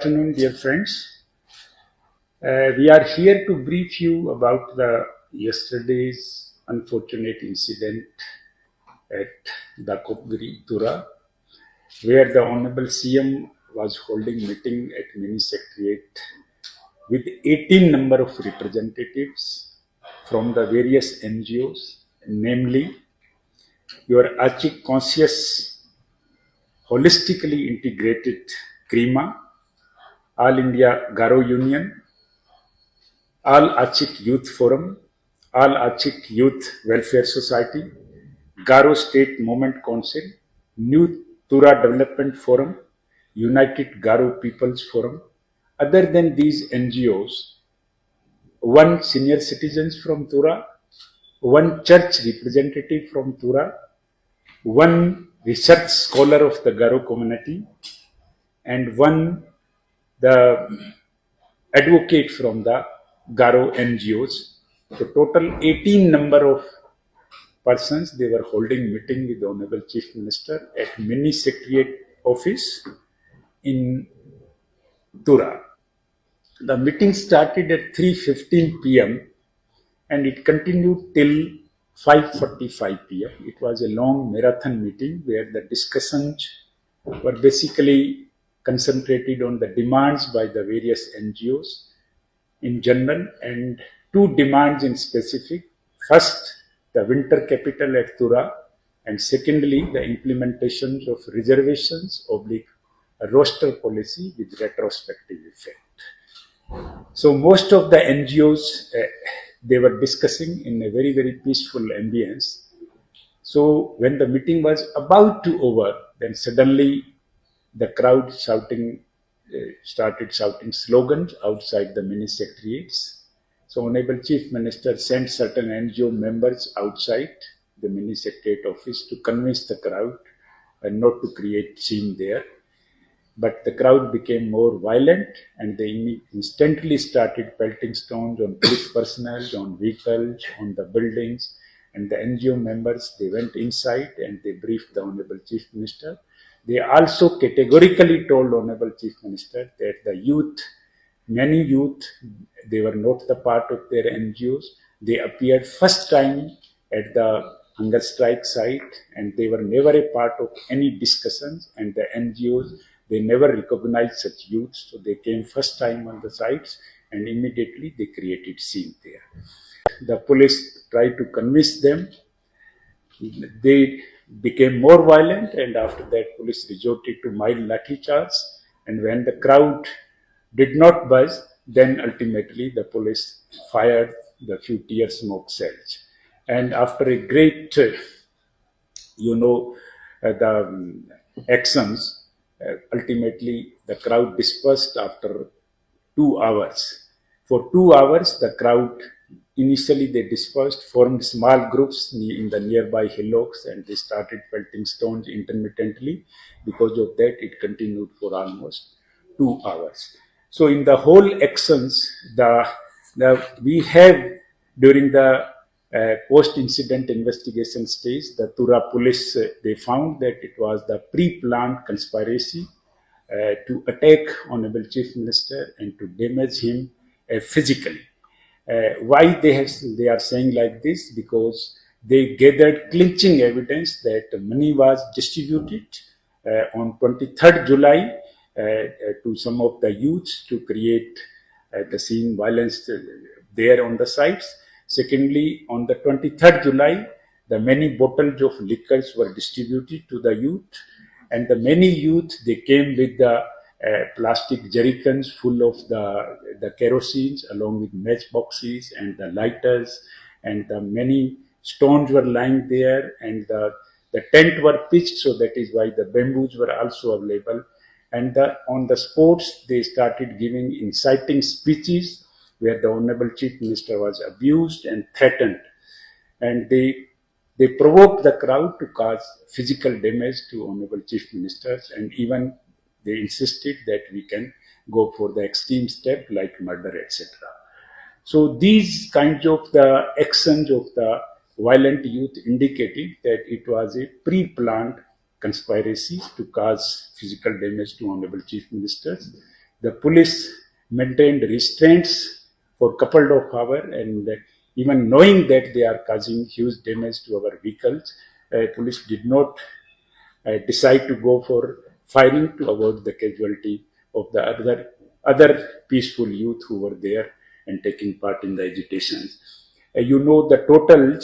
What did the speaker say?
Afternoon, dear friends. We are here to brief you about the yesterday's unfortunate incident at the Kopgiri, Tura, where the Honorable CM was holding meeting at Mini Secretariat with 18 number of representatives from the various NGOs, namely your Achik Conscious Holistically Integrated CRIMA, All India Garo Union, All Achik Youth Forum, All Achik Youth Welfare Society, Garo State Movement Council, New Tura Development Forum, United Garo People's Forum. Other than these NGOs, one senior citizens from Tura, one church representative from Tura, one research scholar of the Garo community, and one the advocate from the Garo NGOs. So total 18 number of persons, they were holding meeting with the Honorable Chief Minister at Mini Secretariat office in Tura. The meeting started at 3:15 p.m. and it continued till 5:45 p.m. It was a long marathon meeting where the discussions were basically concentrated on the demands by the various NGOs in general and two demands in specific. First, the winter capital at Tura, and secondly, the implementation of reservations / roster policy with retrospective effect. So most of the NGOs, they were discussing in a very, very peaceful ambience. So when the meeting was about to over, then suddenly the crowd started shouting slogans outside the mini secretariats. So Honorable Chief Minister sent certain NGO members outside the mini secretariat office to convince the crowd and not to create scene there. But the crowd became more violent and they instantly started pelting stones on police personnel, on vehicles, on the buildings. And the NGO members, they went inside and they briefed the Honorable Chief Minister. They also categorically told Honorable Chief Minister that the youth, many youth, they were not the part of their NGOs. They appeared first time at the hunger strike site and they were never a part of any discussions, and the NGOs, they never recognized such youth. So they came first time on the sites and immediately they created scene there. The police tried to convince them. They became more violent, and after that police resorted to mild lathi charge. And when the crowd did not budge, then ultimately the police fired the few tear smoke cells. And after a great, the actions, ultimately the crowd dispersed after 2 hours. For 2 hours, the crowd, initially they dispersed, formed small groups in the nearby hillocks, and they started pelting stones intermittently. Because of that, it continued for almost 2 hours. So in the whole actions, we have during the post-incident investigation stage, the Tura police, they found that it was the pre-planned conspiracy to attack Honorable Chief Minister and to damage him physically. Why they are saying like this? Because they gathered clinching evidence that money was distributed on 23rd July to some of the youths to create the scene violence there on the sites. Secondly, on the 23rd July, the many bottles of liquors were distributed to the youth, and the many youth, they came with the plastic jerrycans full of the kerosene along with matchboxes and the lighters, and the many stones were lying there, and the tent were pitched, so that is why the bamboos were also available. And on the spots, they started giving inciting speeches where the Honorable Chief Minister was abused and threatened. And they provoked the crowd to cause physical damage to Honorable Chief Ministers, and even they insisted that we can go for the extreme step like murder, etc. So these kinds of the actions of the violent youth indicated that it was a pre-planned conspiracy to cause physical damage to Honorable Chief Ministers. The police maintained restraints for a couple of hours, and even knowing that they are causing huge damage to our vehicles, police did not decide to go for firing to avoid the casualty of the other peaceful youth who were there and taking part in the agitations. You know the total